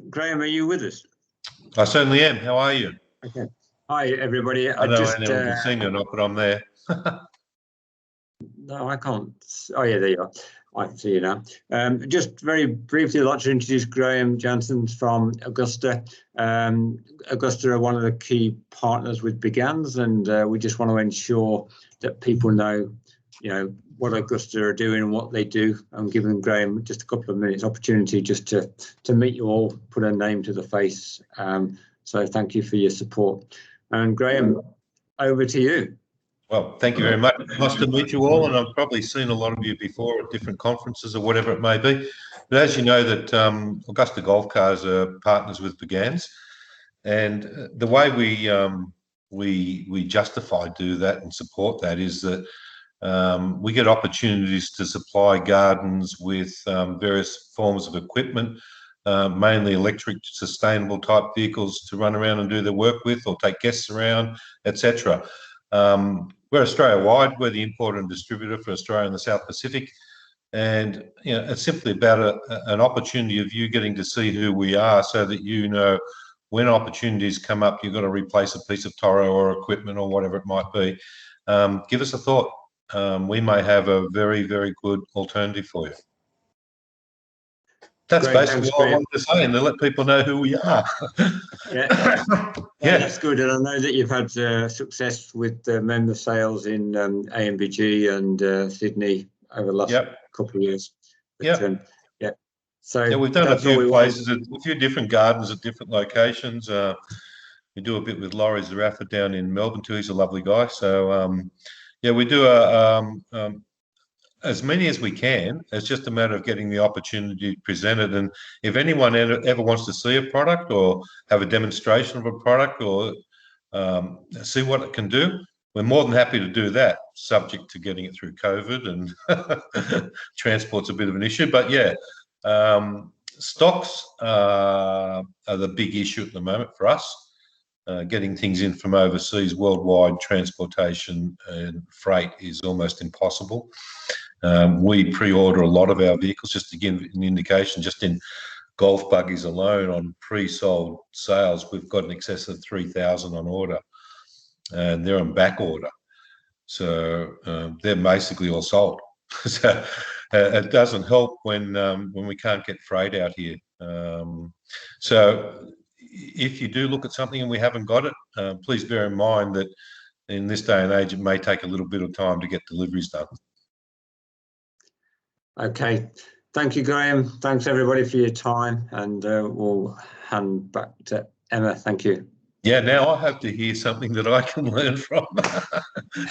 Graham, are you with us? I certainly am. How are you? Okay. Hi, everybody. I don't know anyone can see me or not, but I'm there. No, I can't. Oh, yeah, there you are. I can see you now. Just very briefly, I'd like to introduce Graham Jansen from Augusta. Augusta are one of the key partners with BCARM, and we just want to ensure that people know, what Augusta are doing and what they do. I'm giving Graham just a couple of minutes opportunity just to meet you all, put a name to the face. So thank you for your support. And Graham, over to you. Well, thank you very much. Nice to meet you all, and I've probably seen a lot of you before at different conferences or whatever it may be. But as you know, that Augusta Golf Cars are partners with BCARM, and the way we justify do that and support that is that we get opportunities to supply gardens with various forms of equipment, mainly electric, sustainable type vehicles to run around and do their work with, or take guests around, etc. We're Australia-wide. We're the importer and distributor for Australia and the South Pacific, and it's simply about an opportunity of you getting to see who we are, so that when opportunities come up, you've got to replace a piece of Toro or equipment or whatever it might be. Give us a thought. We may have a very, very good alternative for you. That's great, basically all I wanted to say, and to let people know who we are. Yeah. Yeah, that's good. And I know that you've had success with member sales in AMBG and Sydney over the last couple of years. But, yeah. So we've done a few places, a few different gardens at different locations. We do a bit with Laurie Zarafa down in Melbourne too. He's a lovely guy. So we do as many as we can. It's just a matter of getting the opportunity presented. And if anyone ever wants to see a product or have a demonstration of a product or see what it can do, we're more than happy to do that, subject to getting it through COVID, and transport's a bit of an issue. But stocks are the big issue at the moment for us. Getting things in from overseas, worldwide transportation and freight is almost impossible. We pre-order a lot of our vehicles. Just to give an indication, just in golf buggies alone on pre-sold sales, we've got in excess of 3,000 on order, and they're on back order. So they're basically all sold. So it doesn't help when we can't get freight out here. So if you do look at something and we haven't got it, please bear in mind that in this day and age, it may take a little bit of time to get deliveries done. Okay. Thank you, Graham. Thanks, everybody, for your time. And we'll hand back to Emma. Thank you. Yeah, now I hope to hear something that I can learn from.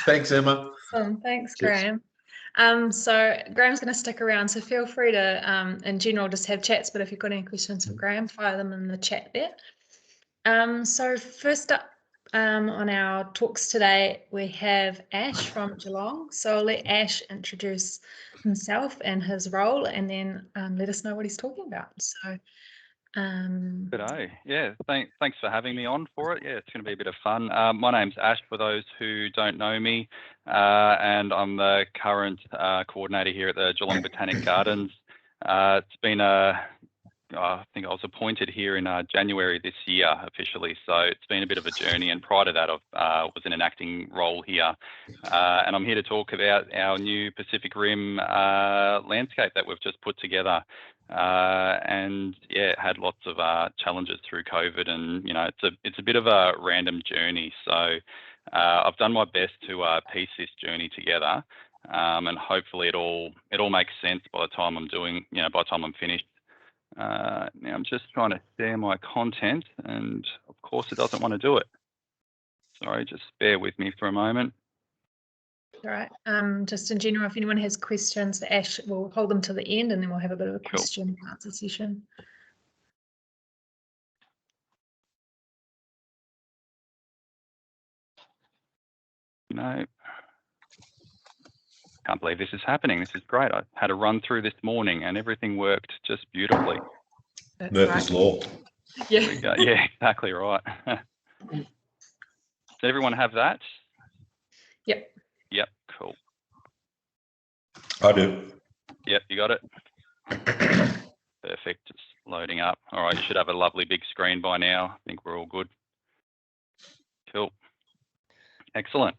Thanks, Emma. Awesome. Thanks, Graham. So Graham's going to stick around, so feel free to, in general, just have chats, but if you've got any questions for Graham, fire them in the chat there. So first up on our talks today, we have Ash from Geelong. So I'll let Ash introduce himself and his role, and then let us know what he's talking about. So G'day. Yeah, thanks for having me on for it. Yeah, it's going to be a bit of fun. My name's Ash, for those who don't know me, and I'm the current coordinator here at the Geelong Botanic Gardens. It's been I think I was appointed here in January this year officially, so it's been a bit of a journey, and prior to that I was in an acting role here, and I'm here to talk about our new Pacific Rim landscape that we've just put together. And yeah, it had lots of challenges through COVID, and it's a bit of a random journey. So I've done my best to piece this journey together, and hopefully it all makes sense by the time by the time I'm finished. Now I'm just trying to share my content, and of course it doesn't want to do it. Sorry, just bear with me for a moment. All right. Just in general, if anyone has questions for Ash, we'll hold them to the end, and then we'll have a bit of a question and answer session. No. Can't believe this is happening. This is great. I had a run through this morning and everything worked just beautifully. Murphy's Law. Yeah. Yeah, exactly right. Does everyone have that? Yep. Yep, cool. I do. Yep, you got it? Perfect. Just loading up. All right, you should have a lovely big screen by now. I think we're all good. Cool. Excellent.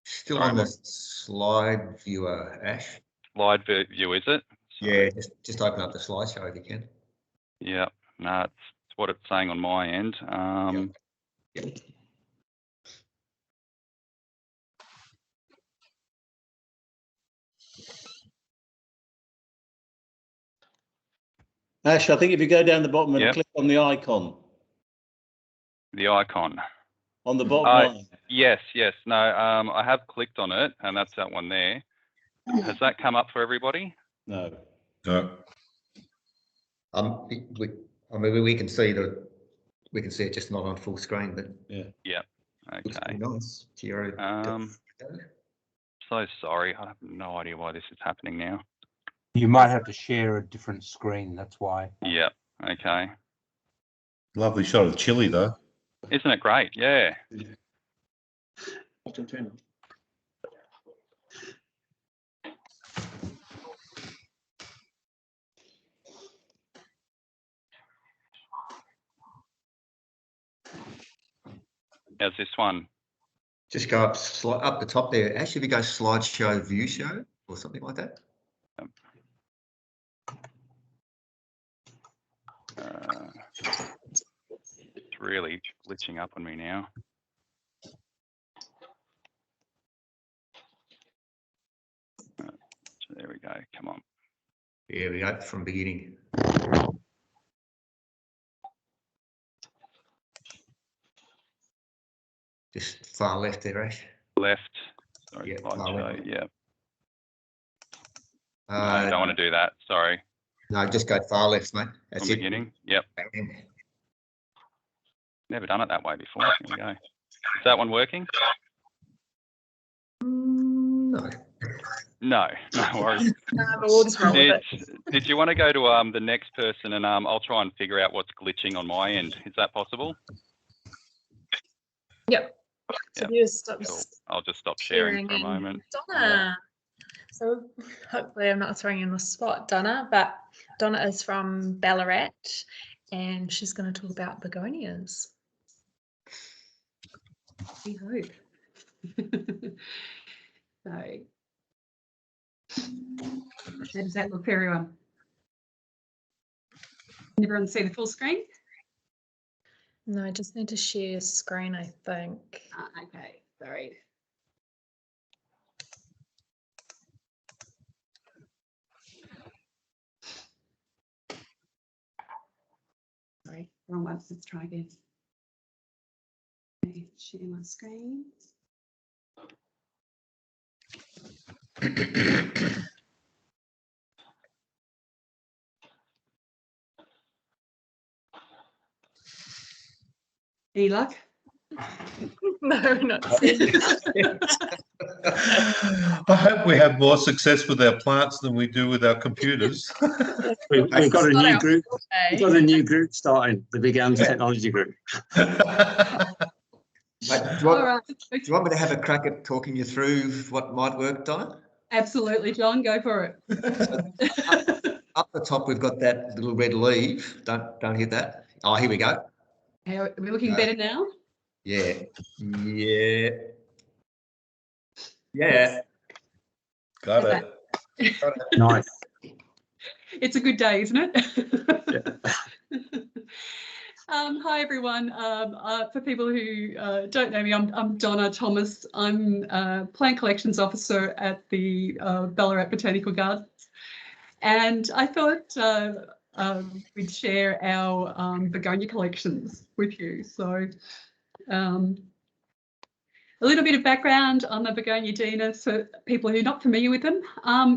Still Sorry, on the slide viewer, Ash. Slide view, is it? Yeah, just open up the slideshow if you can. Yeah, no, it's what it's saying on my end. Yep. Ash, I think if you go down the bottom and Yep. click on the icon The icon. on the bottom line. Yes, yes. No, I have clicked on it, and that's that one there. Has that come up for everybody? No. No. I mean, we can see it just not on full screen, but Yeah. looks Okay. pretty nice. Giro. So sorry. I have no idea why this is happening now. You might have to share a different screen. That's why. Yeah. Okay. Lovely shot of Chile, though. Isn't it great? Yeah. How's this one? Just go up the top there. Actually, if you go slideshow view show or something like that. It's really glitching up on me now. So there we go. Come on. Yeah, we go from beginning. Just far left there, Ash. Left. Sorry, Yeah, far slideshow. left. Yeah. No, I don't want to do that. Sorry. No, just go far left, mate. That's From it. beginning. Yep. Bang. Never done it that way before. Here we go. Is that one working? No. No, no worries. But we'll just roll with it. Did you want to go to the next person, and I'll try and figure out what's glitching on my end? Is that possible? Yep. So Yep. you just stop Cool. I'll just stop sharing for a and moment. Donna. So hopefully I'm not throwing you in the spot, Donna, but Donna is from Ballarat and she's going to talk about begonias. We hope. So, how does that look for everyone? Can everyone see the full screen? No, I just need to share screen, I think. Okay, sorry. Sorry, wrong one. Let's try again. Okay, share my screen. Any luck? No, not seeing. I hope we have more success with our plants than we do with our computers. We've got a new group. We've got a Okay. new group starting, the BCARM Technology Group. Mate, All right. do you want me to have a crack at talking you through what might work, Donna? Absolutely, John, go for it. Up the top, we've got that little red leaf. Don't hit that. Oh, here we go. Are we looking better now? Yeah. Yeah. Yeah. Got it. Nice. It's a good day, isn't it? Yeah. Hi, everyone. For people who don't know me, I'm Donna Thomas. I'm Plant Collections Officer at the Ballarat Botanical Gardens. And I thought we'd share our begonia collections with you. So a little bit of background on the begonia genus for people who are not familiar with them.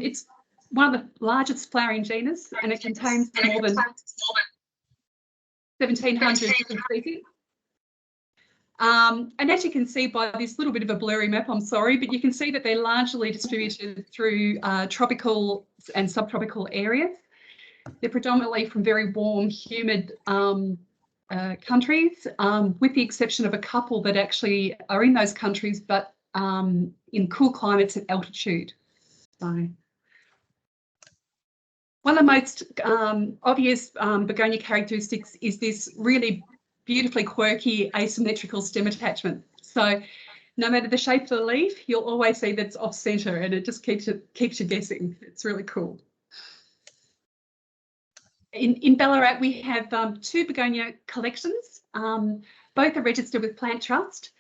It's one of the largest flowering genus, and it contains more than 1,700 different species. And as you can see by this little bit of a blurry map, I'm sorry, but you can see that they're largely distributed through tropical and subtropical areas. They're predominantly from very warm, humid countries, with the exception of a couple that actually are in those countries, but in cool climates at altitude. So, One of the most obvious begonia characteristics is this really beautifully quirky asymmetrical stem attachment. So no matter the shape of the leaf, you'll always see that it's off centre, and it just keeps you guessing. It's really cool. In Ballarat, we have 2 begonia collections. Both are registered with Plant Trust,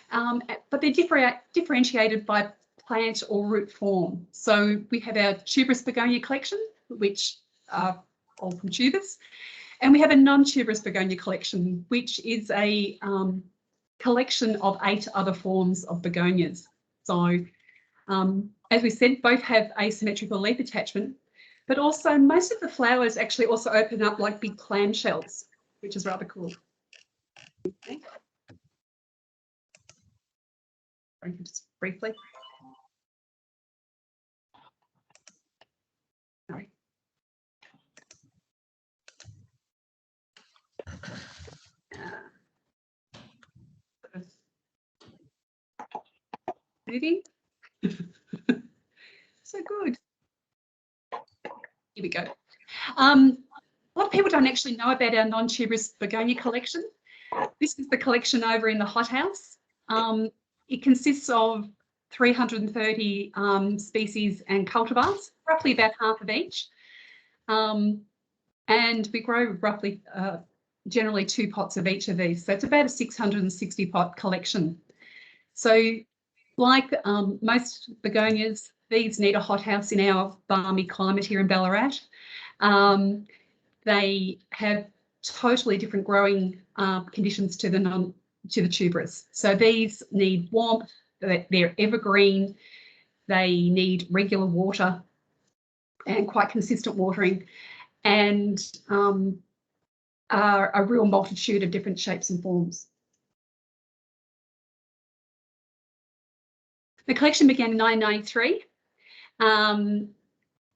but they're differentiated by plant or root form. So we have our tuberous begonia collection, which are all from tubers, and we have a non-tuberous begonia collection, which is a collection of 8 other forms of begonias. So as we said, both have asymmetrical leaf attachment, but also most of the flowers actually also open up like big clamshells, which is rather cool. Okay. Just briefly. Sorry. Moving. So good. Here we go. A lot of people don't actually know about our non-tuberous begonia collection. This is the collection over in the hothouse. It consists of 330 species and cultivars, roughly about half of each. And we grow roughly, generally 2 pots of each of these. So it's about a 660 pot collection. So like most begonias, these need a hothouse in our balmy climate here in Ballarat. They have totally different growing conditions to the tuberous. So these need warmth, they're evergreen, they need regular water and quite consistent watering, and are a real multitude of different shapes and forms. The collection began in 1993,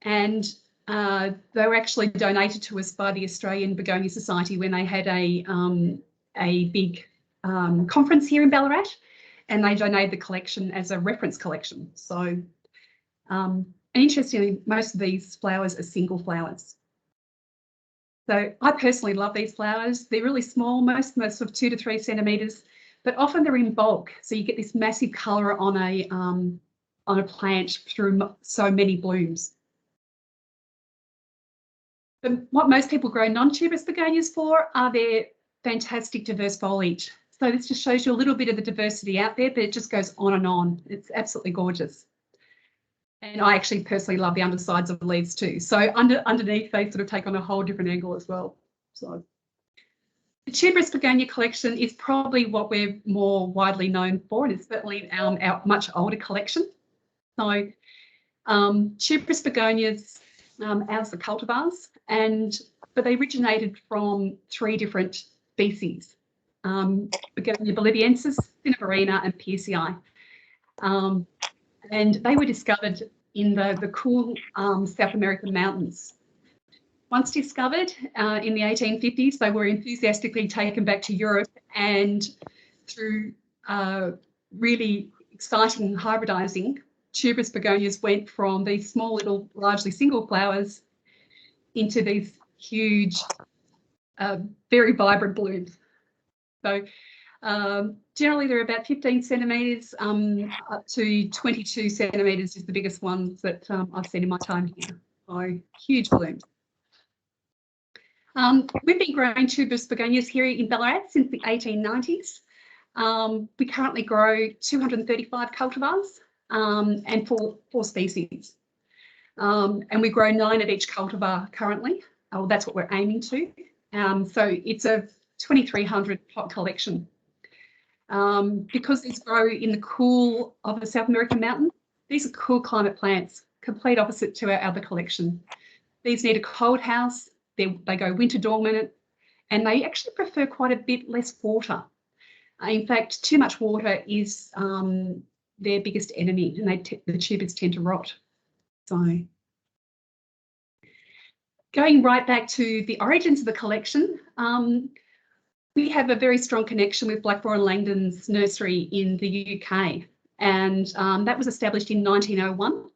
and they were actually donated to us by the Australian Begonia Society when they had a big conference here in Ballarat, and they donated the collection as a reference collection. So, and interestingly, most of these flowers are single flowers. So I personally love these flowers. They're really small, most of them are sort of 2 to 3 centimetres, but often they're in bulk. So you get this massive colour on a plant through so many blooms. But what most people grow non-tuberous begonias for are their fantastic diverse foliage. So this just shows you a little bit of the diversity out there, but it just goes on and on. It's absolutely gorgeous. And I actually personally love the undersides of the leaves too. So underneath, they sort of take on a whole different angle as well. So the tuberous begonia collection is probably what we're more widely known for, and it's certainly our much older collection. So tuberous begonias, ours are cultivars, but they originated from 3 different species: Begonia boliviensis, cinnabarina, and PCI. And they were discovered in the cool South American mountains. Once discovered in the 1850s, they were enthusiastically taken back to Europe, and through really exciting hybridising, tuberous begonias went from these small little, largely single flowers into these huge, very vibrant blooms. So generally they're about 15 centimetres up to 22 centimetres is the biggest ones that I've seen in my time here. So huge blooms. We've been growing tuberous begonias here in Ballarat since the 1890s. We currently grow 235 cultivars and four species. And we grow 9 of each cultivar currently. Oh, that's what we're aiming to. So it's a 2,300 pot collection. Because these grow in the cool of the South American mountain, these are cool climate plants, complete opposite to our other collection. These need a cold house, they go winter dormant, and they actually prefer quite a bit less water. In fact, too much water is their biggest enemy, and the tubers tend to rot. So going right back to the origins of the collection, we have a very strong connection with Blackmore and Langdon's nursery in the UK, and that was established in 1901.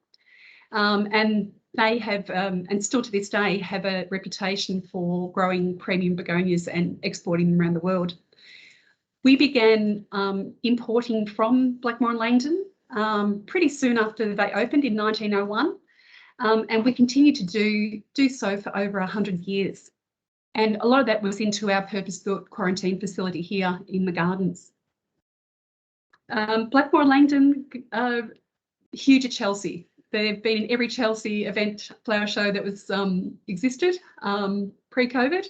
And they have, and still to this day, have a reputation for growing premium begonias and exporting them around the world. We began importing from Blackmore and Langdon pretty soon after they opened in 1901, and we continue to do so for over 100 years. And a lot of that was into our purpose-built quarantine facility here in the gardens. Blackmore and Langdon, huge at Chelsea. They've been in every Chelsea event flower show that was existed pre-COVID,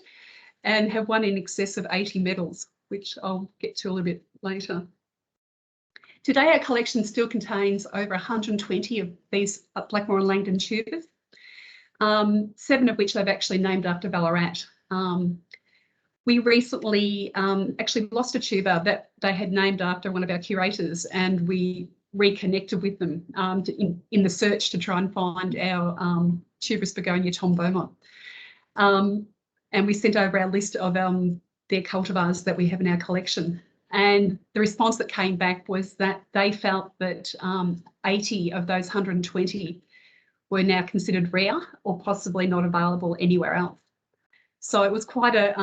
and have won in excess of 80 medals, which I'll get to a little bit later. Today, our collection still contains over 120 of these Blackmore and Langdon tubers, 7 of which they've actually named after Ballarat. We recently actually lost a tuber that they had named after one of our curators, and we reconnected with them in the search to try and find our tuberous begonia Tom Beaumont. And we sent over our list of their cultivars that we have in our collection. And the response that came back was that they felt that 80 of those 120 were now considered rare or possibly not available anywhere else. So it was quite a,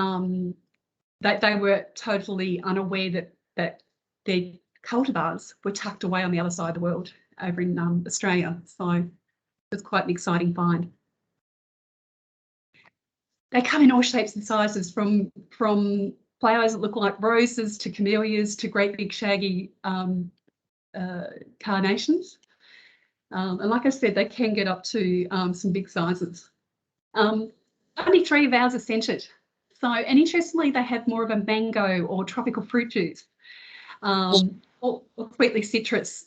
that they were totally unaware that their cultivars were tucked away on the other side of the world over in Australia. So it was quite an exciting find. They come in all shapes and sizes, from flowers that look like roses to camellias to great big shaggy carnations. And like I said, they can get up to some big sizes. Only 3 of ours are scented. So, and interestingly, they have more of a mango or tropical fruit juice or sweetly citrus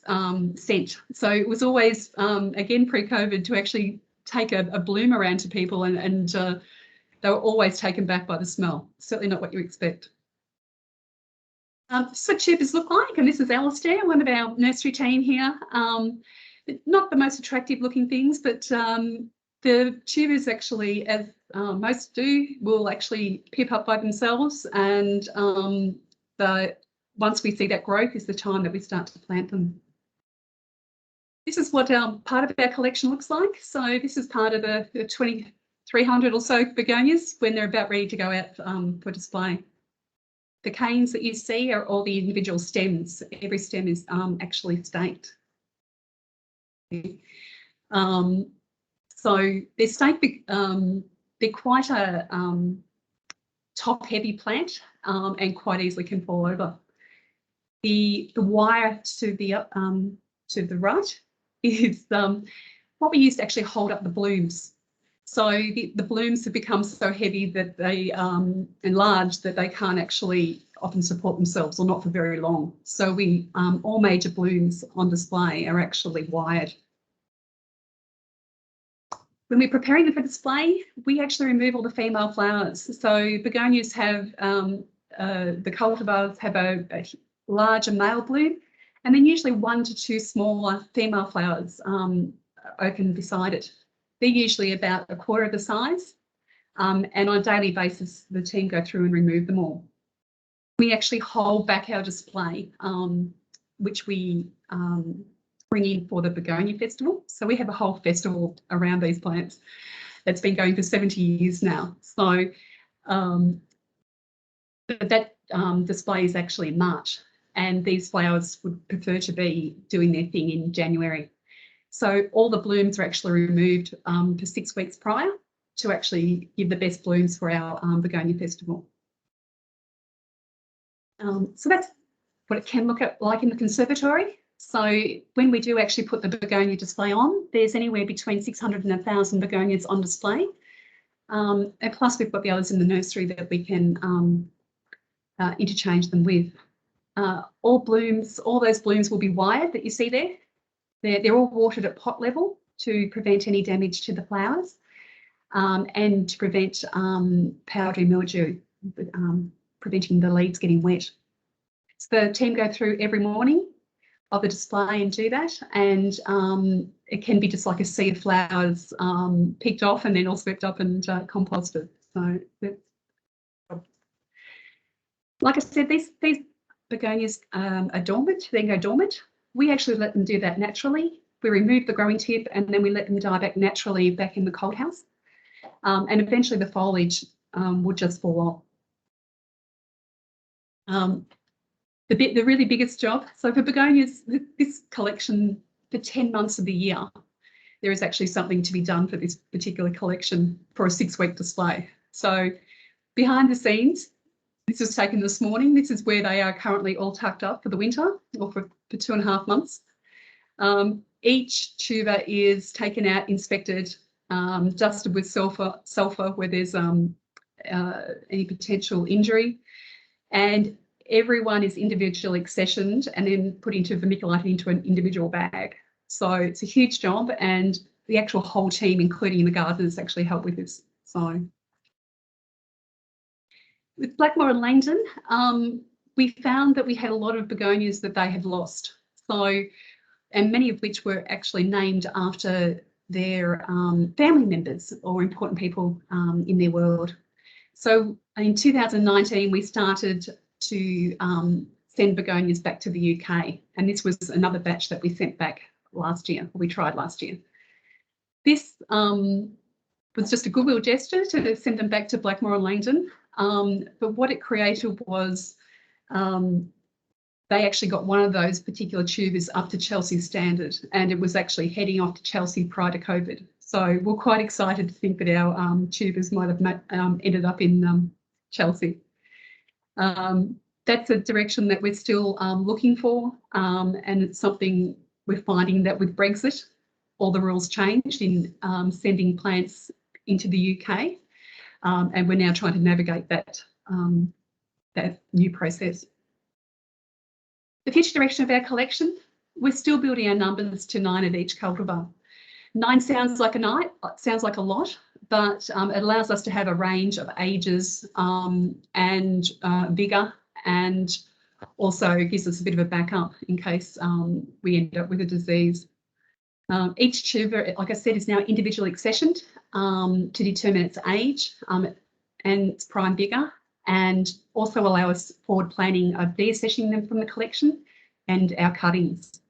scent. So it was always, again, pre-COVID, to actually take a bloom around to people, and they were always taken back by the smell. Certainly not what you expect. This is what tubers look like, and this is Alistair, one of our nursery team here. Not the most attractive looking things, but the tubers actually, as most do, will actually pip up by themselves, and once we see that growth is the time that we start to plant them. This is what part of our collection looks like. So this is part of the 2,300 or so begonias when they're about ready to go out for display. The canes that you see are all the individual stems. Every stem is actually staked. So they're staked, they're quite a top-heavy plant and quite easily can fall over. The wire to the right is what we use to actually hold up the blooms. So the blooms have become so heavy that they enlarge that they can't actually often support themselves, or not for very long. So we all major blooms on display are actually wired. When we're preparing them for display, we actually remove all the female flowers. So begonias have, the cultivars have a larger male bloom, and then usually 1 to 2 smaller female flowers open beside it. They're usually about 1/4 of the size, and on a daily basis, the team go through and remove them all. We actually hold back our display, which we bring in for the Begonia Festival. So we have a whole festival around these plants that's been going for 70 years now. So that display is actually in March, and these flowers would prefer to be doing their thing in January. So all the blooms are actually removed for 6 weeks prior to actually give the best blooms for our Begonia Festival. So that's what it can look like in the conservatory. So when we do actually put the begonia display on, there's anywhere between 600 and 1,000 begonias on display. And plus we've got the others in the nursery that we can interchange them with. All those blooms will be wired that you see there. They're all watered at pot level to prevent any damage to the flowers and to prevent powdery mildew, preventing the leaves getting wet. So the team go through every morning of the display and do that, and it can be just like a sea of flowers picked off and then all swept up and composted. So like I said, these begonias are dormant, then go dormant. We actually let them do that naturally. we remove the growing tip and then we let them die back naturally back in the cold house. And eventually the foliage would just fall off. The really biggest job, so for begonias, this collection for 10 months of the year, there is actually something to be done for this particular collection for a 6-week display. So behind the scenes, this was taken this morning. This is where they are currently all tucked up for the winter or for 2.5 months. Each tuber is taken out, inspected, dusted with sulfur where there's any potential injury, and everyone is individually accessioned and then put into vermiculite into an individual bag. So it's a huge job, and the actual whole team, including the gardeners, actually help with this. So with Blackmore and Langdon, we found that we had a lot of begonias that they had lost. So, and many of which were actually named after their family members or important people in their world. So in 2019, we started to send begonias back to the UK, and this was another batch that we sent back last year, or we tried last year. This was just a goodwill gesture to send them back to Blackmore and Langdon, but what it created was they actually got one of those particular tubers up to Chelsea standard, and it was actually heading off to Chelsea prior to COVID. So we're quite excited to think that our tubers might have ended up in Chelsea. That's a direction that we're still looking for, and it's something we're finding that with Brexit, all the rules changed in sending plants into the UK, and we're now trying to navigate that, that new process. The future direction of our collection, we're still building our numbers to 9 of each cultivar. 9 sounds like a lot, but it allows us to have a range of ages and vigour, and also gives us a bit of a backup in case we end up with a disease. Each tuber, like I said, is now individually accessioned to determine its age and its prime vigour, and also allow us forward planning of deaccessioning them from the collection and our cuttings.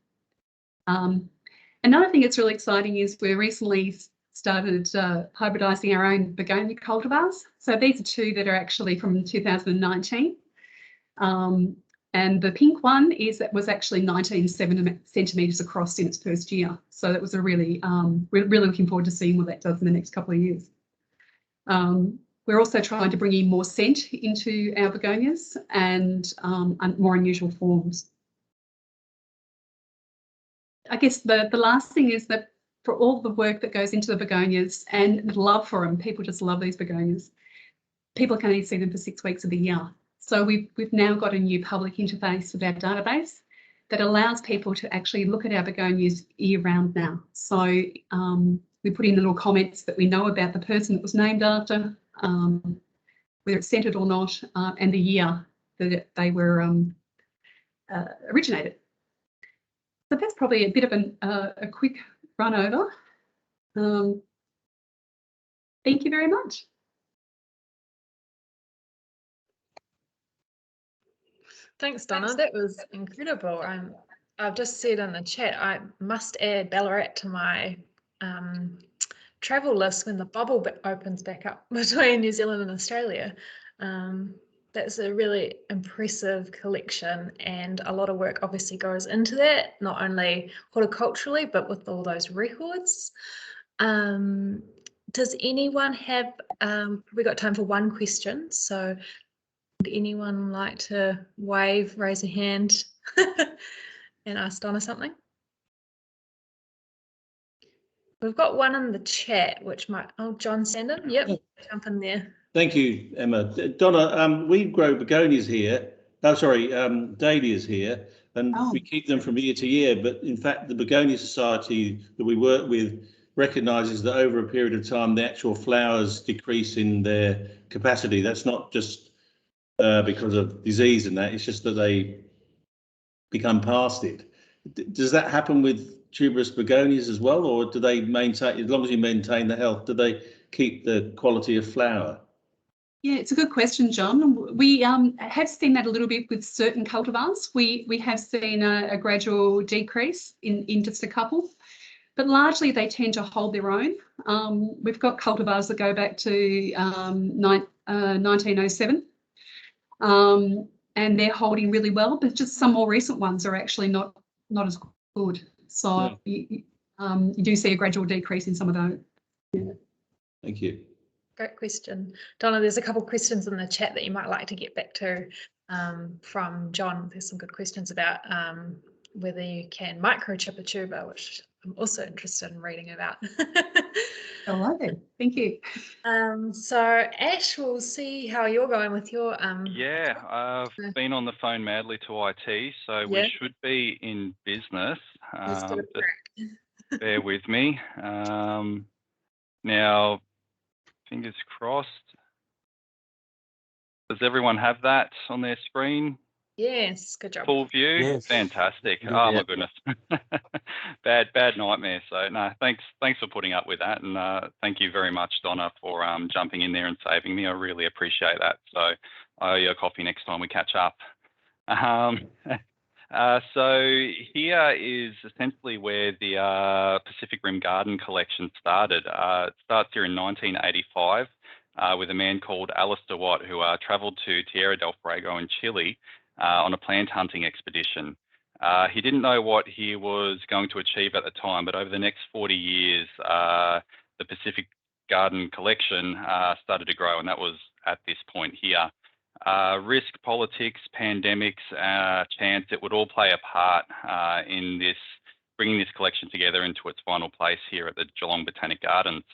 Another thing that's really exciting is we recently started hybridising our own begonia cultivars. So these are 2 that are actually from 2019. And the pink one was actually 19 centimetres across in its first year. So that was a really, really looking forward to seeing what that does in the next couple of years. We're also trying to bring in more scent into our begonias and more unusual forms. I guess the last thing is that for all the work that goes into the begonias and the love for them, people just love these begonias. People can only see them for 6 weeks of the year. So we've now got a new public interface with our database that allows people to actually look at our begonias year round now. So we put in little comments that we know about the person that was named after, whether it's scented or not, and the year that they were originated. So that's probably a bit of a quick run over. Thank you very much. Thanks, Donna. That was incredible. I've just said in the chat, I must add Ballarat to my travel list when the bubble opens back up between New Zealand and Australia. That's a really impressive collection, and a lot of work obviously goes into that, not only horticulturally, but with all those records. Does anyone have, we got time for one question, so would anyone like to raise a hand and ask Donna something? We've got one in the chat, which might, John Sandon, yep, jump in there. Thank you, Emma. Donna, we grow begonias here. Oh, sorry, dahlias here, and we keep them from year to year. But in fact, the Begonia Society that we work with recognises that over a period of time, the actual flowers decrease in their capacity. That's not just because of disease and that, it's just that they become past it. Does that happen with tuberous begonias as well, or do they maintain, as long as you maintain the health, do they keep the quality of flower? Yeah, it's a good question, John. We have seen that a little bit with certain cultivars. We have seen a gradual decrease in just a couple. but largely they tend to hold their own. We've got cultivars that go back to 1907, and they're holding really well, but just some more recent ones are actually not as good. So you do see a gradual decrease in some of those. Yeah. Thank you. Great question. Donna, there's a couple of questions in the chat that you might like to get back to from John. There's some good questions about whether you can microchip a tuber, which I'm also interested in reading about. I like it. Thank you. So Ash, we'll see how you're going with your Yeah, I've been on the phone madly to IT, so we should be in business. Just bear with me. Now, fingers crossed. Does everyone have that on their screen? Yes, good job. Full view? Yes. Fantastic. Yeah. Oh my goodness. bad nightmare. So no, thanks for putting up with that. And thank you very much, Donna, for jumping in there and saving me. I really appreciate that. So I owe you a coffee next time we catch up. So here is essentially where the Pacific Rim Garden collection started. It starts here in 1985 with a man called Alistair Watt, who travelled to Tierra del Fuego in Chile on a plant hunting expedition. He didn't know what he was going to achieve at the time, but over the next 40 years, the Pacific Garden collection started to grow, and that was at this point here. Risk, politics, pandemics, chance, it would all play a part in this, bringing this collection together into its final place here at the Geelong Botanic Gardens.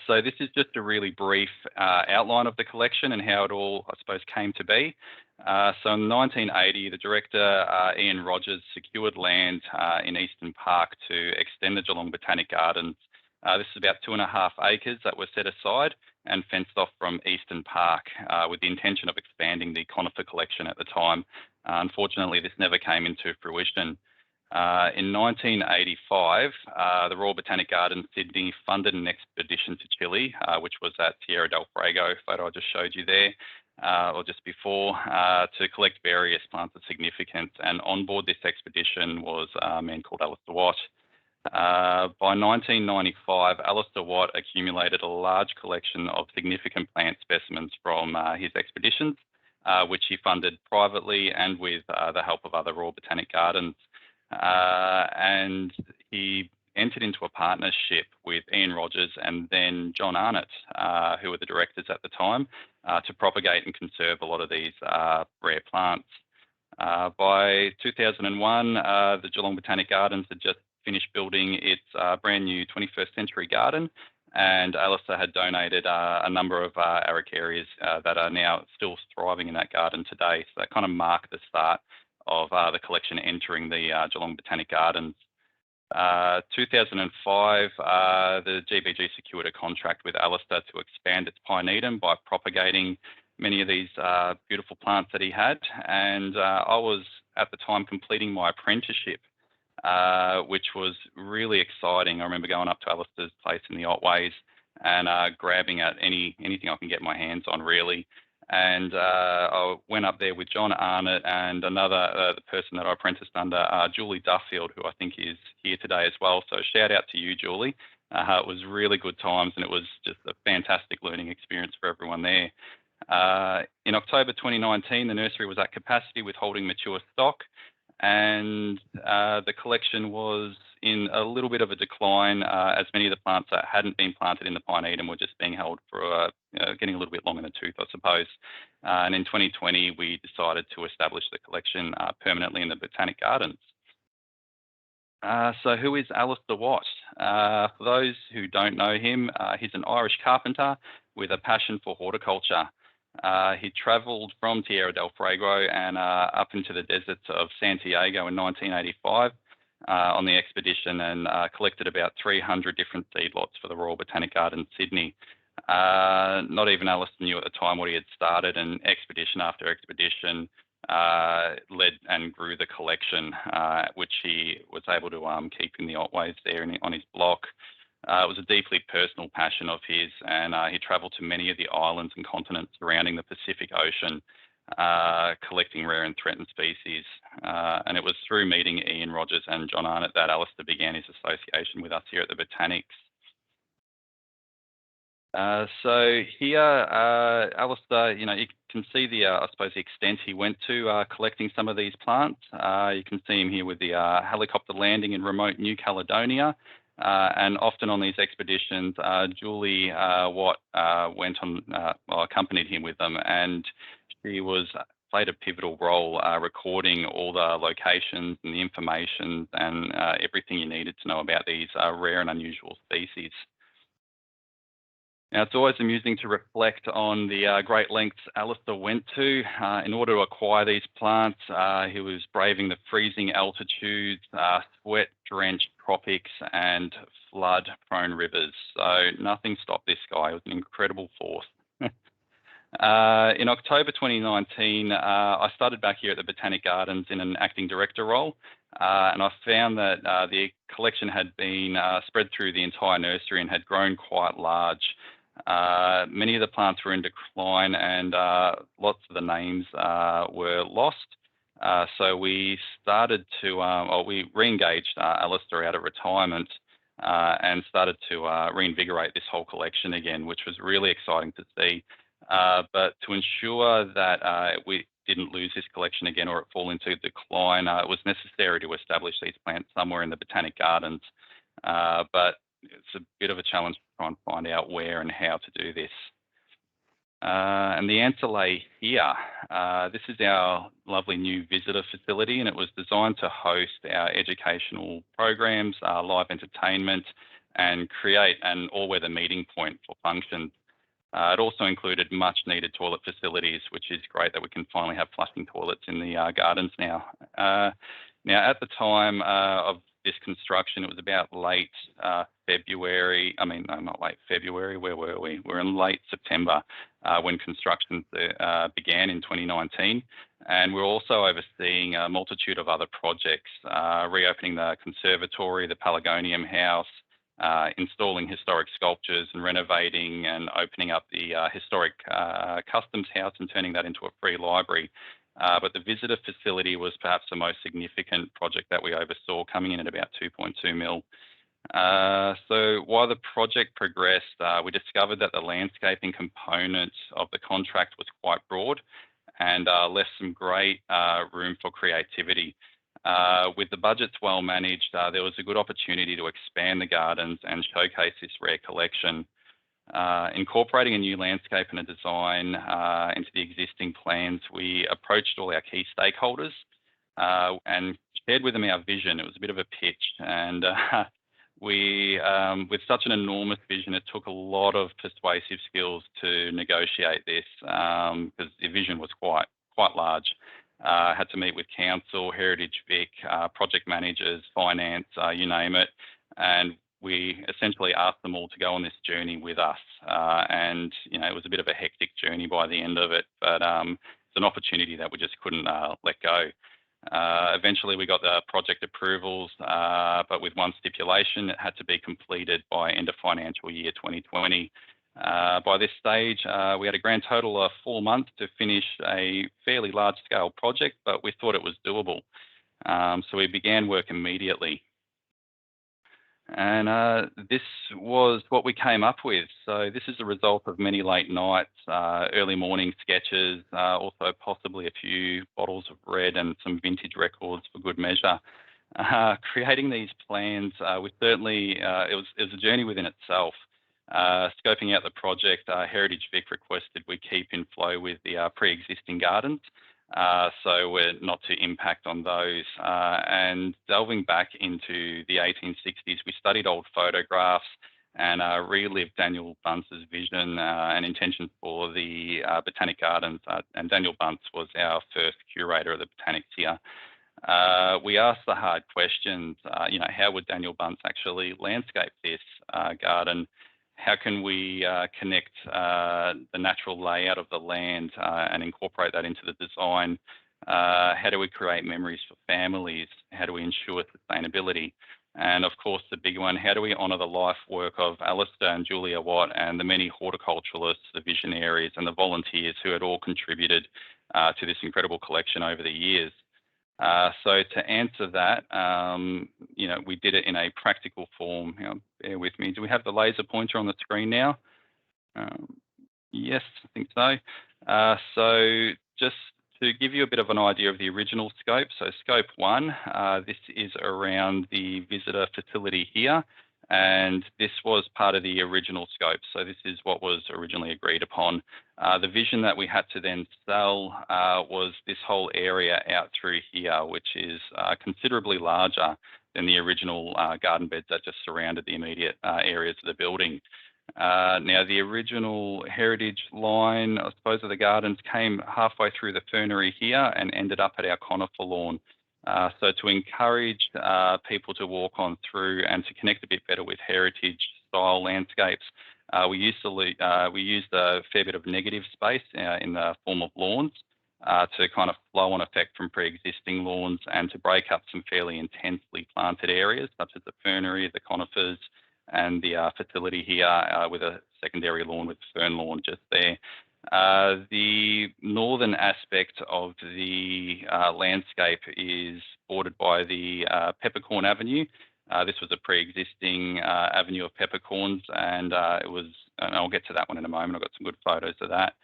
So this is just a really brief outline of the collection and how it all, I suppose, came to be. So in 1980, the director, Ian Rogers, secured land in Eastern Park to extend the Geelong Botanic Gardens. This is about 2.5 acres that were set aside and fenced off from Eastern Park with the intention of expanding the conifer collection at the time. Unfortunately, this never came into fruition. In 1985, the Royal Botanic Gardens Sydney funded an expedition to Chile, which was at Tierra del Fuego, photo I just showed you there, or just before, to collect various plants of significance. And on board this expedition was a man called Alistair Watt. By 1995, Alistair Watt accumulated a large collection of significant plant specimens from his expeditions, which he funded privately and with the help of other Royal Botanic Gardens. And he entered into a partnership with Ian Rogers and then John Arnott, who were the directors at the time, to propagate and conserve a lot of these rare plants. By 2001, the Geelong Botanic Gardens had just finished building its brand new 21st century garden, and Alistair had donated a number of araucarias that are now still thriving in that garden today. So that kind of marked the start of the collection entering the Geelong Botanic Gardens. 2005, the GBG secured a contract with Alistair to expand its Pinetum by propagating many of these beautiful plants that he had. And I was at the time completing my apprenticeship, which was really exciting. I remember going up to Alistair's place in the Otways and grabbing at anything I can get my hands on, really. And I went up there with John Arnott and another the person that I apprenticed under, Julie Duffield, who I think is here today as well. So shout out to you, Julie. It was really good times, and it was just a fantastic learning experience for everyone there. In October 2019, the nursery was at capacity with holding mature stock, and the collection was in a little bit of a decline as many of the plants that hadn't been planted in the Pinetum were just being held for getting a little bit long in the tooth, I suppose. And in 2020, we decided to establish the collection permanently in the Botanic Gardens. So who is Alistair Watt? For those who don't know him, he's an Irish carpenter with a passion for horticulture. He travelled from Tierra del Fuego and up into the deserts of Santiago in 1985 on the expedition and collected about 300 different seed lots for the Royal Botanic Gardens Sydney. Not even Alistair knew at the time what he had started, and expedition after expedition led and grew the collection, which he was able to keep in the Otways there on his block. It was a deeply personal passion of his, and he travelled to many of the islands and continents surrounding the Pacific Ocean, collecting rare and threatened species. And it was through meeting Ian Rogers and John Arnott that Alistair began his association with us here at the Botanics. So here, Alistair, you can see the, I suppose, the extent he went to collecting some of these plants. You can see him here with the helicopter landing in remote New Caledonia. And often on these expeditions, Julie Watt went on, accompanied him with them, and she played a pivotal role recording all the locations and the information and everything you needed to know about these rare and unusual species. Now, it's always amusing to reflect on the great lengths Alistair went to in order to acquire these plants. He was braving the freezing altitudes, sweat-drenched tropics, and flood-prone rivers. So nothing stopped this guy. It was an incredible force. In October 2019, I started back here at the Botanic Gardens in an acting director role, and I found that the collection had been spread through the entire nursery and had grown quite large. Many of the plants were in decline, and lots of the names were lost. So we started to, we re-engaged Alistair out of retirement and started to reinvigorate this whole collection again, which was really exciting to see. But to ensure that we didn't lose this collection again or it fall into decline, it was necessary to establish these plants somewhere in the Botanic Gardens. But it's a bit of a challenge to try and find out where and how to do this. And the answer lay here. This is our lovely new visitor facility, and it was designed to host our educational programs, live entertainment, and create an all-weather meeting point for functions. It also included much needed toilet facilities, which is great that we can finally have flushing toilets in the gardens now. Now, at the time of this construction, it was about late February. I mean, no, not late February. Where were we? We're in late September when construction began in 2019. And we're also overseeing a multitude of other projects, reopening the conservatory, the Pelargonium house, installing historic sculptures and renovating and opening up the historic customs house and turning that into a free library. But the visitor facility was perhaps the most significant project that we oversaw, coming in at about 2.2 mil. So while the project progressed, we discovered that the landscaping component of the contract was quite broad and left some great room for creativity. With the budgets well managed, there was a good opportunity to expand the gardens and showcase this rare collection. Incorporating a new landscape and a design into the existing plans, we approached all our key stakeholders and shared with them our vision. It was a bit of a pitch, and with such an enormous vision, it took a lot of persuasive skills to negotiate this because the vision was quite large. Had to meet with council, Heritage Vic, project managers, finance, you name it, and we essentially asked them all to go on this journey with us. And, it was a bit of a hectic journey by the end of it, but it's an opportunity that we just couldn't let go. Eventually, we got the project approvals, but with one stipulation: it had to be completed by end of financial year 2020. By this stage, we had a grand total of 4 months to finish a fairly large-scale project, but we thought it was doable. So we began work immediately. And this was what we came up with. So this is a result of many late nights, early morning sketches, also possibly a few bottles of red and some vintage records for good measure. Creating these plans, we certainly, it was a journey within itself. Scoping out the project, Heritage Vic requested we keep in flow with the pre-existing gardens, so we're not to impact on those. And delving back into the 1860s, we studied old photographs and relived Daniel Bunce's vision and intention for the Botanic Gardens. And Daniel Bunce was our first curator of the Botanics here. We asked the hard questions, how would Daniel Bunce actually landscape this garden? How can we connect the natural layout of the land and incorporate that into the design? How do we create memories for families? How do we ensure sustainability? And of course, the big one, how do we honour the life work of Alistair and Julia Watt and the many horticulturalists, the visionaries and the volunteers who had all contributed to this incredible collection over the years? So to answer that, you know, we did it in a practical form. Bear with me. Do we have the laser pointer on the screen now? Yes, I think so. So just to give you a bit of an idea of the original scope, so scope 1, this is around the visitor facility here, and this was part of the original scope. So this is what was originally agreed upon. The vision that we had to then sell was this whole area out through here, which is considerably larger than the original garden beds that just surrounded the immediate areas of the building. Now, the original heritage line, I suppose, of the gardens came halfway through the fernery here and ended up at our conifer lawn. So to encourage people to walk on through and to connect a bit better with heritage style landscapes, we used a fair bit of negative space in the form of lawns to kind of flow on effect from pre-existing lawns and to break up some fairly intensely planted areas such as the fernery, the conifers, and the facility here with a secondary lawn with fern lawn just there. The northern aspect of the landscape is bordered by the Peppercorn Avenue. This was a pre-existing avenue of peppercorns, and and I'll get to that one in a moment. I've got some good photos of that.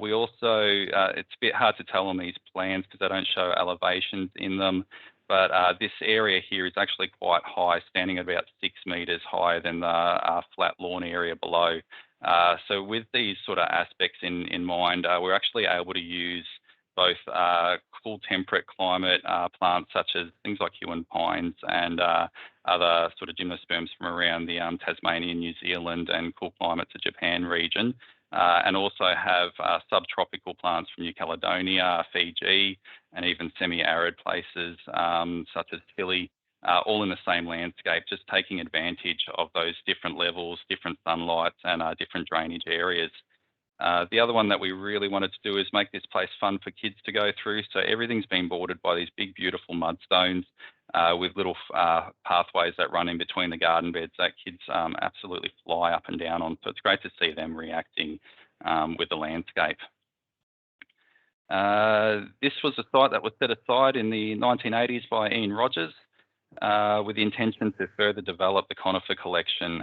We also, it's a bit hard to tell on these plans because they don't show elevations in them, but this area here is actually quite high, standing at about 6 metres higher than the flat lawn area below. So with these sort of aspects in mind, we're actually able to use both cool temperate climate plants such as things like Huon pines and other sort of gymnosperms from around the Tasmania, New Zealand and cool climates of Japan region. And also have subtropical plants from New Caledonia, Fiji, and even semi-arid places such as Chile, all in the same landscape, just taking advantage of those different levels, different sunlights, and different drainage areas. The other one that we really wanted to do is make this place fun for kids to go through. So everything's been bordered by these big, beautiful mudstones with little pathways that run in between the garden beds that kids absolutely fly up and down on. So it's great to see them reacting with the landscape. This was a site that was set aside in the 1980s by Ian Rogers with the intention to further develop the conifer collection.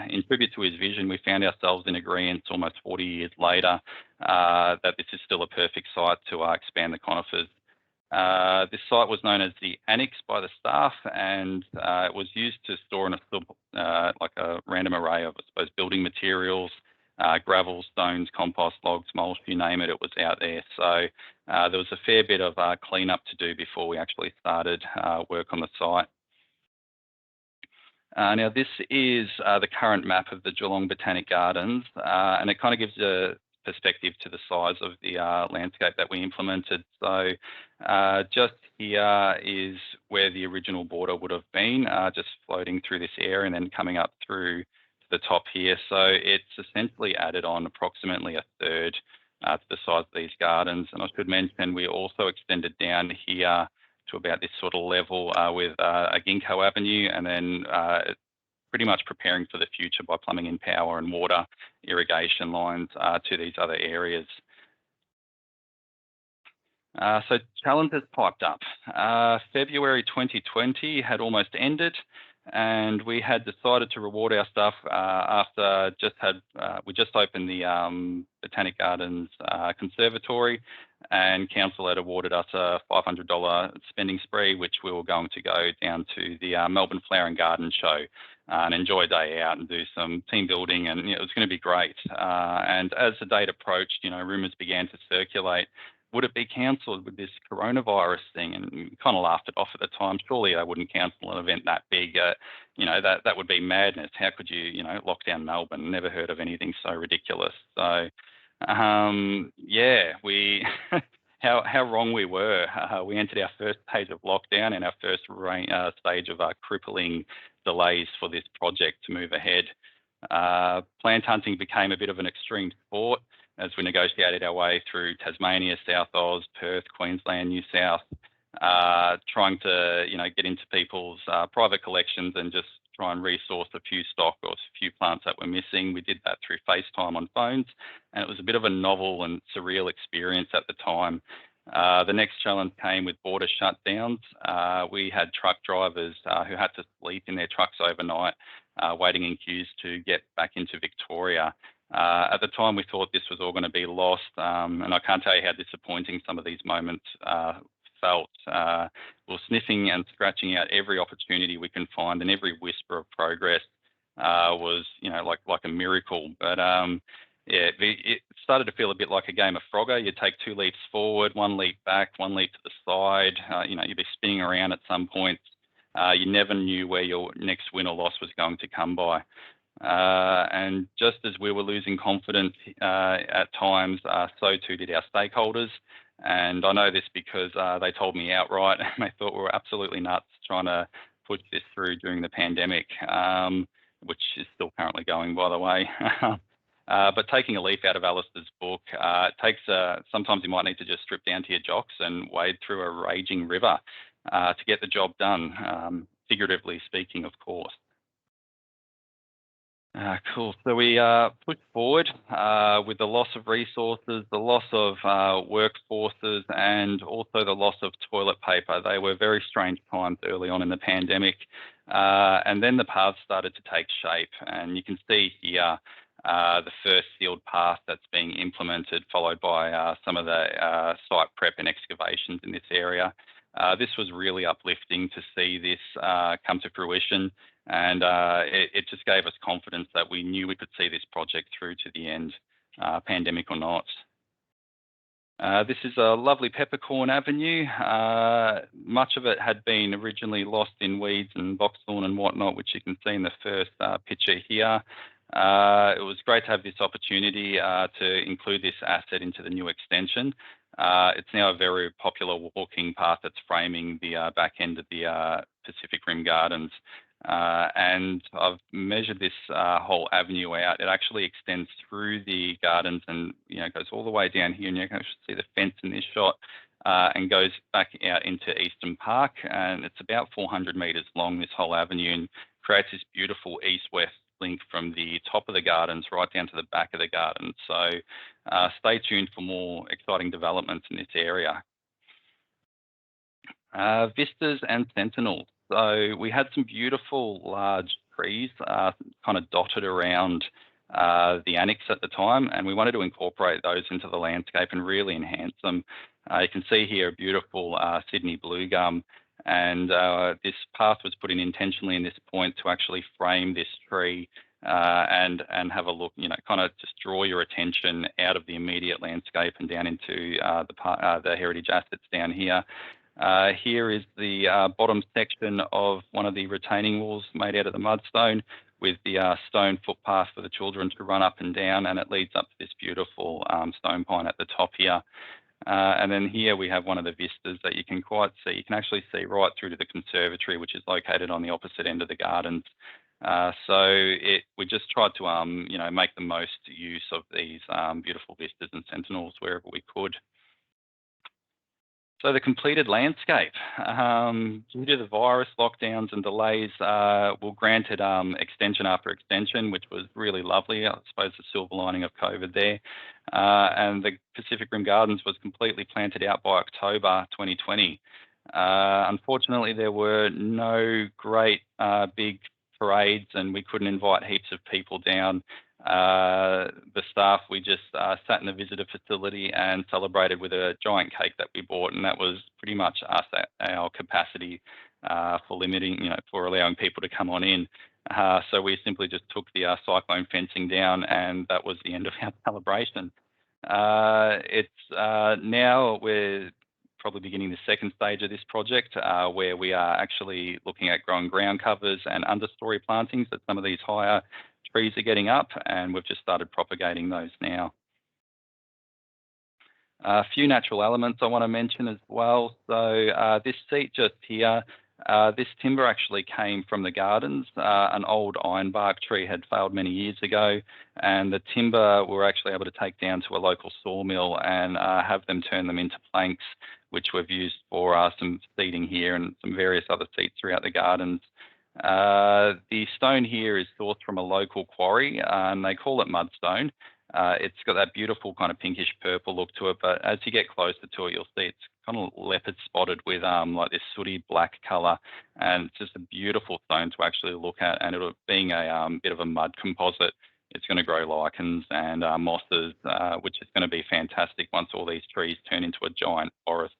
In tribute to his vision, we found ourselves in agreement almost 40 years later that this is still a perfect site to expand the conifers. This site was known as the Annex by the staff, and it was used to store like a random array of, I suppose, building materials, gravel, stones, compost, logs, mulch, you name it, it was out there. So there was a fair bit of cleanup to do before we actually started work on the site. Now, this is the current map of the Geelong Botanic Gardens, and it kind of gives a perspective to the size of the landscape that we implemented. So just here is where the original border would have been, just floating through this area and then coming up through to the top here. So it's essentially added on approximately a third to the size of these gardens. And I should mention we also extended down here to about this sort of level with a ginkgo avenue, and then pretty much preparing for the future by plumbing in power and water irrigation lines to these other areas. So challenges piped up. February 2020 had almost ended, and we had decided to reward our staff after we just opened the Botanic Gardens Conservatory, and council had awarded us a $500 spending spree, which we were going to go down to the Melbourne Flower and Garden Show and enjoy a day out and do some team building, and it was going to be great. And as the date approached, rumours began to circulate. Would it be cancelled with this coronavirus thing? And we kind of laughed it off at the time. Surely they wouldn't cancel an event that big. That would be madness. How could you, lock down Melbourne? Never heard of anything so ridiculous. So, we how wrong we were. We entered our first stage of lockdown and our first stage of crippling delays for this project to move ahead. Plant hunting became a bit of an extreme sport as we negotiated our way through Tasmania, South Oz, Perth, Queensland, New South, trying to, get into people's private collections and just try and resource a few stock or a few plants that were missing. We did that through FaceTime on phones, and it was a bit of a novel and surreal experience at the time. The next challenge came with border shutdowns. We had truck drivers who had to sleep in their trucks overnight, waiting in queues to get back into Victoria. At the time, we thought this was all going to be lost, and I can't tell you how disappointing some of these moments felt. We're sniffing and scratching out every opportunity we can find, and every whisper of progress was, like a miracle. But it started to feel a bit like a game of Frogger. You take 2 leaps forward, 1 leap back, 1 leap to the side. You'd be spinning around at some points. You never knew where your next win or loss was going to come by. And just as we were losing confidence at times, so too did our stakeholders. And I know this because they told me outright, and they thought we were absolutely nuts trying to push this through during the pandemic, which is still currently going, by the way. But taking a leaf out of Alistair's book, it takes, sometimes you might need to just strip down to your jocks and wade through a raging river to get the job done, figuratively speaking, of course. Cool. So we pushed forward with the loss of resources, the loss of workforces, and also the loss of toilet paper. They were very strange times early on in the pandemic. And then the paths started to take shape. And you can see here the first sealed path that's being implemented, followed by some of the site prep and excavations in this area. This was really uplifting to see this come to fruition. And it just gave us confidence that we knew we could see this project through to the end, pandemic or not. This is a lovely peppercorn avenue. Much of it had been originally lost in weeds and boxthorn and whatnot, which you can see in the first picture here. It was great to have this opportunity to include this asset into the new extension. It's now a very popular walking path that's framing the back end of the Pacific Rim Gardens. And I've measured this whole avenue out. It actually extends through the gardens and goes all the way down here, and you can actually see the fence in this shot, and goes back out into Eastern Park. And it's about 400 metres long, this whole avenue, and creates this beautiful east-west link from the top of the gardens right down to the back of the garden. So stay tuned for more exciting developments in this area. Vistas and sentinels. So we had some beautiful large trees kind of dotted around the annex at the time, and we wanted to incorporate those into the landscape and really enhance them. You can see here a beautiful Sydney blue gum, and this path was put in intentionally in this point to actually frame this tree and have a look, kind of just draw your attention out of the immediate landscape and down into the heritage assets down here. Here is the bottom section of one of the retaining walls made out of the mudstone, with the stone footpath for the children to run up and down, and it leads up to this beautiful stone pine at the top here. And then here we have one of the vistas that you can quite see. You can actually see right through to the conservatory, which is located on the opposite end of the gardens. We just tried to make the most use of these beautiful vistas and sentinels wherever we could. So the completed landscape, due to the virus lockdowns and delays, were granted extension after extension, which was really lovely. I suppose the silver lining of COVID there. And the Pacific Rim Gardens was completely planted out by October 2020. Unfortunately, there were no great big parades, and we couldn't invite heaps of people down. The staff, we just sat in the visitor facility and celebrated with a giant cake that we bought, and that was pretty much us at our capacity for limiting, for allowing people to come on in. So we simply just took the cyclone fencing down, and that was the end of our celebration. Now we're probably beginning the second stage of this project, where we are actually looking at growing ground covers and understory plantings that some of these higher trees are getting up, and we've just started propagating those now. A few natural elements I want to mention as well. So this seat just here, This timber actually came from the gardens. An old ironbark tree had failed many years ago, and the timber we were actually able to take down to a local sawmill and have them turn them into planks, which we've used for some seating here and some various other seats throughout the gardens. The stone here is sourced from a local quarry, and they call it mudstone. It's got that beautiful kind of pinkish purple look to it, but as you get closer to it, you'll see it's kind of leopard spotted with like this sooty black colour, and it's just a beautiful stone to actually look at. And it'll, being a bit of a mud composite, it's going to grow lichens and mosses, which is going to be fantastic once all these trees turn into a giant forest.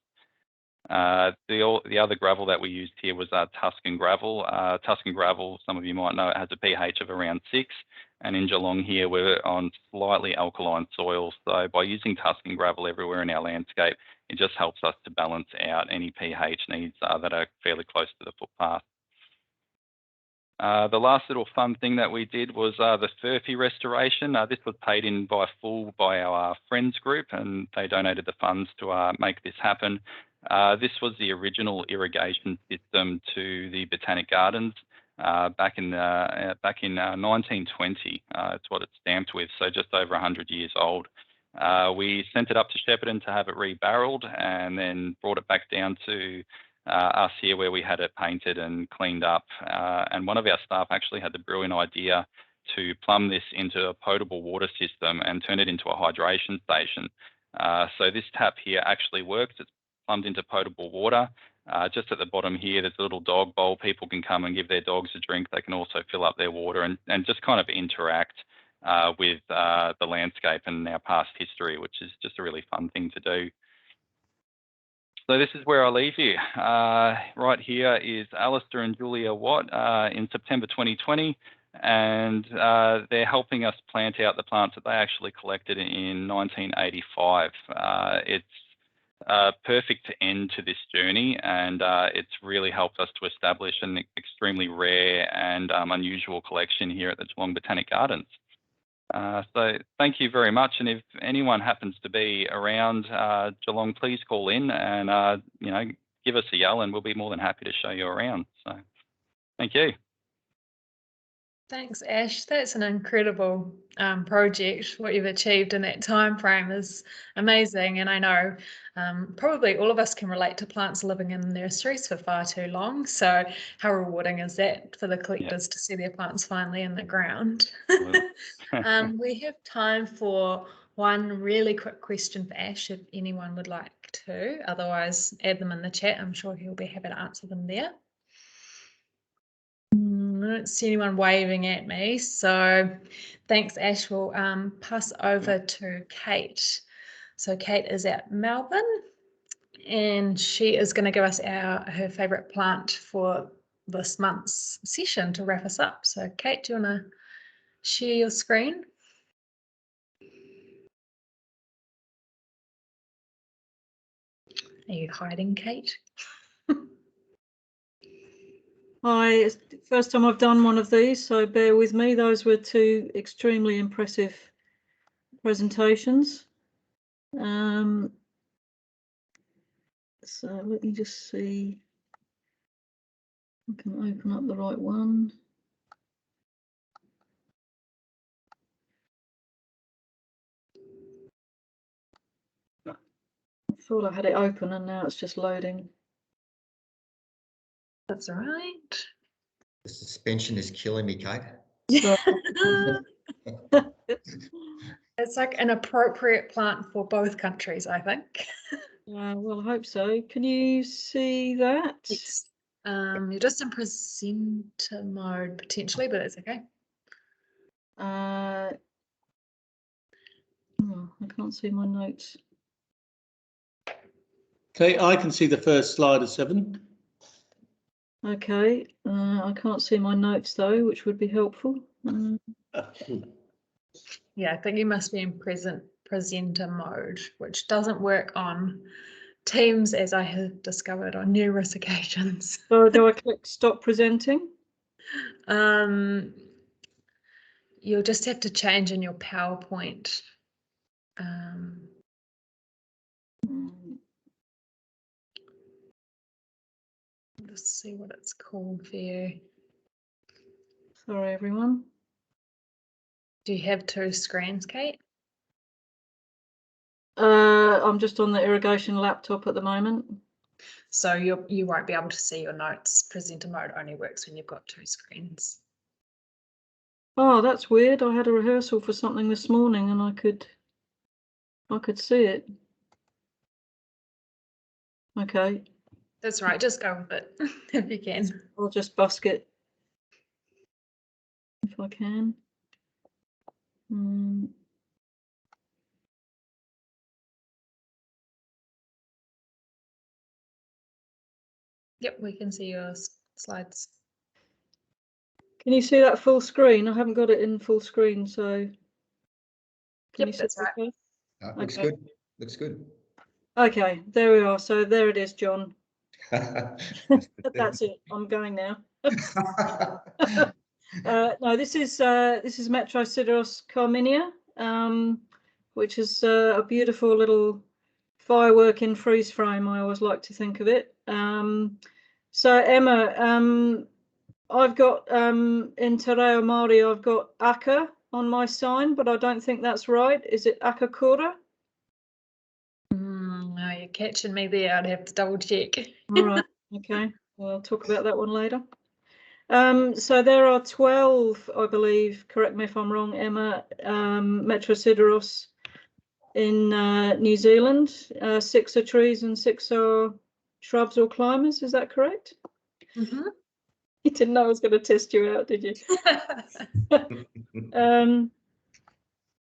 The other gravel that we used here was Tuscan gravel. Tuscan gravel, some of you might know, it has a pH of around 6, and in Geelong here we're on slightly alkaline soil. So by using Tuscan gravel everywhere in our landscape, it just helps us to balance out any pH needs that are fairly close to the footpath. The last little fun thing that we did was the Furphy restoration. This was paid in by full by our friends group, and they donated the funds to make this happen. This was the original irrigation system to the Botanic Gardens back in 1920. It's what it's stamped with, so just over 100 years old. We sent it up to Shepparton to have it rebarreled, and then brought it back down to us here where we had it painted and cleaned up. And one of our staff actually had the brilliant idea to plumb this into a potable water system and turn it into a hydration station. So this tap here actually works. It's plumbed into potable water. Just at the bottom here, there's a little dog bowl. People can come and give their dogs a drink. They can also fill up their water and just kind of interact with the landscape and our past history, which is just a really fun thing to do. So this is where I leave you. Right here is Alistair and Julia Watt in September 2020, and they're helping us plant out the plants that they actually collected in 1985. It's a perfect end to this journey, and it's really helped us to establish an extremely rare and unusual collection here at the Geelong Botanic Gardens. So thank you very much, and if anyone happens to be around Geelong, please call in and you know, give us a yell, and we'll be more than happy to show you around. So thank you. Thanks, Ash. That's an incredible project. What you've achieved in that time frame is amazing, and I know probably all of us can relate to plants living in nurseries for far too long. So how rewarding is that for the collectors to see their plants finally in the ground? We have time for one really quick question for Ash if anyone would like to. Otherwise, add them in the chat. I'm sure he'll be happy to answer them there. I don't see anyone waving at me, so thanks, Ash. We'll pass over to Kate. So Kate is at Melbourne, and she is going to give us her favourite plant for this month's session to wrap us up. So Kate, do you want to share your screen? Are you hiding, Kate? Hi, it's the first time I've done one of these, so bear with me. Those were two extremely impressive presentations. So let me just see if I can open up the right one. I thought I had it open and now it's just loading. That's all right. The suspension is killing me, Kate. It's like an appropriate plant for both countries, I think. Well, I hope so. Can you see that? Yes. You're just in presenter mode potentially, but it's okay. Oh, I can't see my notes. Okay, I can see the first slide of 7. Okay, I can't see my notes though, which would be helpful. Yeah, I think you must be in presenter mode, which doesn't work on Teams, as I have discovered on numerous occasions. So do I click stop presenting? You'll just have to change in your PowerPoint. just see what it's called for you. Sorry, everyone. Do you have 2 screens, Kate? I'm just on the irrigation laptop at the moment. So you won't be able to see your notes. Presenter mode only works when you've got 2 screens. Oh, that's weird. I had a rehearsal for something this morning and I could see it. Okay. That's right, just go with it if you can. I'll just busk it if I can. Yep, we can see your slides. Can you see that full screen? I haven't got it in full screen, so. Can you see that's right. okay? Looks Okay. good. Looks good. Okay, there we are. So there it is, John. That's it. I'm going now. No, this is Metro Sideros Carminia, which is a beautiful little firework in freeze frame. I always like to think of it. So Emma, I've got in Te Reo Māori, I've got aka on my sign, but I don't think that's right. Is it aka kura? No, you're catching me there. I'd have to double check. All right. Okay. Well, I'll talk about that one later. So there are 12, I believe, correct me if I'm wrong, Emma, Metro Sideros in New Zealand. 6 are trees and 6 are shrubs or climbers. Is that correct? Mm-hmm. You didn't know I was going to test you out, did you?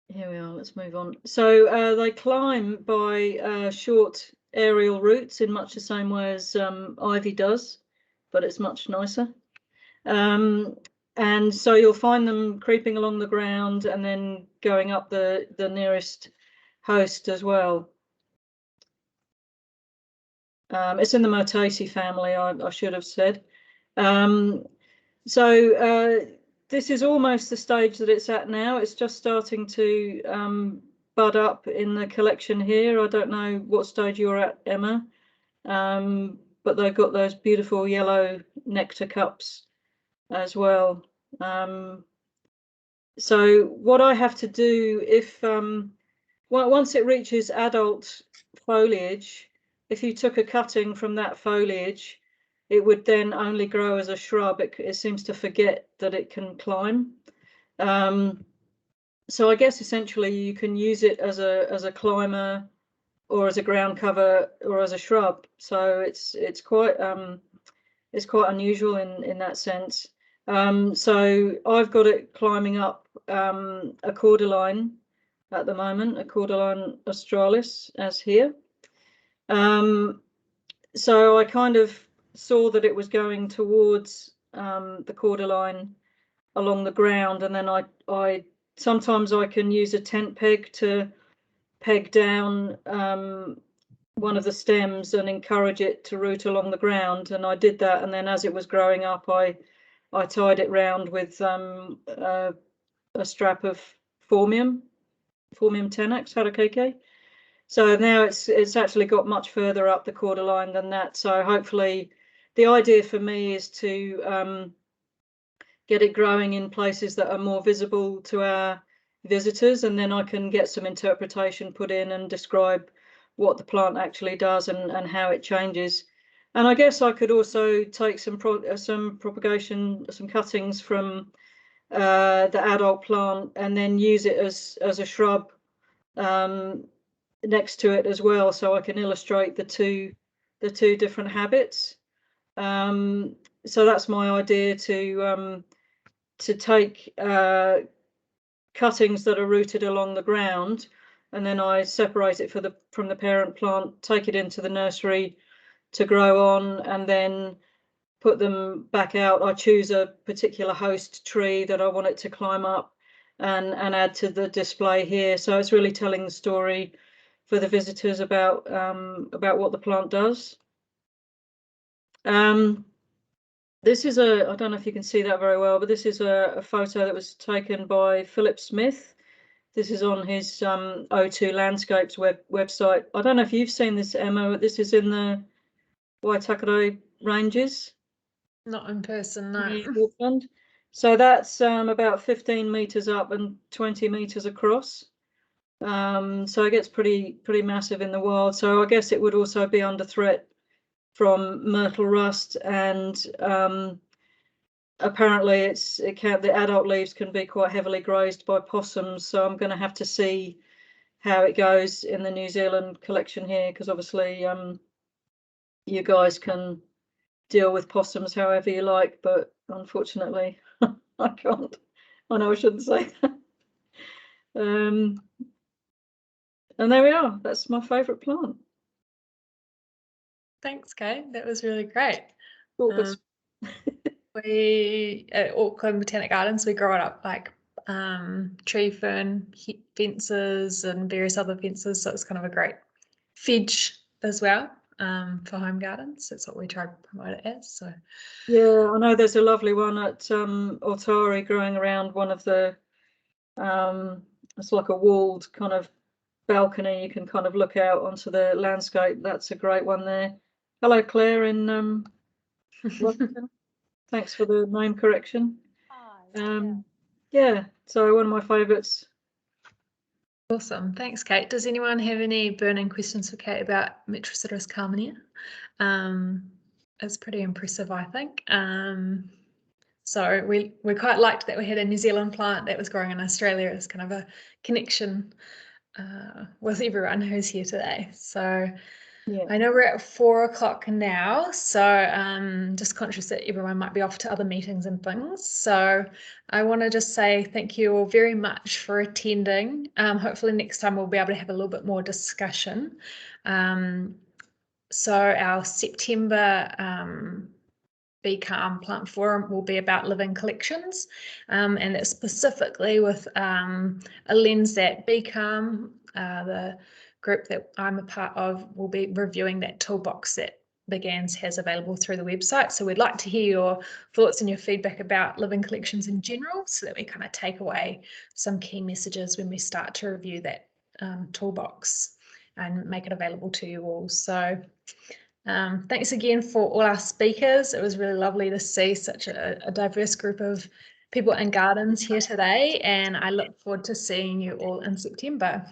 Here we are. Let's move on. So they climb by short aerial routes in much the same way as ivy does, but it's much nicer. And so you'll find them creeping along the ground and then going up the nearest host as well. It's in the Myrtaceae family, I should have said. This is almost the stage that it's at now. It's just starting to bud up in the collection here. I don't know what stage you're at, Emma, but they've got those beautiful yellow nectar cups as well. So what I have to do if once it reaches adult foliage, if you took a cutting from that foliage, it would then only grow as a shrub. It seems to forget that it can climb. So I guess essentially you can use it as a climber or as a ground cover or as a shrub. So it's quite unusual in that sense. So I've got it climbing up a cordyline at the moment, a cordyline australis, as here. So I kind of saw that it was going towards the cordyline along the ground, and then I sometimes I can use a tent peg to peg down one of the stems and encourage it to root along the ground, and I did that, and then as it was growing up, I tied it round with a strap of Formium tenax harakeke. So now it's actually got much further up the cordyline than that. So hopefully, the idea for me is to get it growing in places that are more visible to our visitors, and then I can get some interpretation put in and describe what the plant actually does and how it changes. And I guess I could also take some propagation, some cuttings from the adult plant, and then use it as a shrub next to it as well, so I can illustrate the two different habits. So that's my idea, to take cuttings that are rooted along the ground, and then I separate it from the parent plant, take it into the nursery to grow on, and then put them back out. I choose a particular host tree that I want it to climb up and add to the display here. So it's really telling the story for the visitors about what the plant does. This is I don't know if you can see that very well, but this is a photo that was taken by Philip Smith. This is on his O2 Landscapes website. I don't know if you've seen this, Emma, but this is in the Waitakere Ranges. Not in person, no. in Auckland. So that's about 15 meters up and 20 meters across. So it gets pretty massive in the wild. So I guess it would also be under threat from myrtle rust, and apparently the adult leaves can be quite heavily grazed by possums. So I'm going to have to see how it goes in the New Zealand collection here, because obviously you guys can deal with possums however you like, but unfortunately I can't. I know I shouldn't say that. And there we are. That's my favourite plant. Thanks, Kate. That was really great. Orchis. We at Auckland Botanic Gardens, we grow it up like tree fern fences and various other fences. So it's kind of a great fidge as well for home gardens. That's what we try to promote it as. So yeah, I know there's a lovely one at Otari growing around one of the it's like a walled kind of balcony. You can kind of look out onto the landscape. That's a great one there. Hello, Claire in Wellington. Thanks for the name correction. Yeah, so one of my favourites. Awesome. Thanks, Kate. Does anyone have any burning questions for Kate about Metrosideros carmenea? It's pretty impressive, I think. So we quite liked that we had a New Zealand plant that was growing in Australia. It's kind of a connection with everyone who's here today. So yeah. I know we're at 4 o'clock now, so just conscious that everyone might be off to other meetings and things. So I want to just say thank you all very much for attending. Hopefully next time we'll be able to have a little bit more discussion. So our September BCARM Plant Forum will be about living collections, and it's specifically with a lens that BCARM, the group that I'm a part of, will be reviewing that toolbox that BCARM has available through the website. So we'd like to hear your thoughts and your feedback about living collections in general, so that we kind of take away some key messages when we start to review that toolbox and make it available to you all. So thanks again for all our speakers. It was really lovely to see such a diverse group of people in gardens here today, and I look forward to seeing you all in September.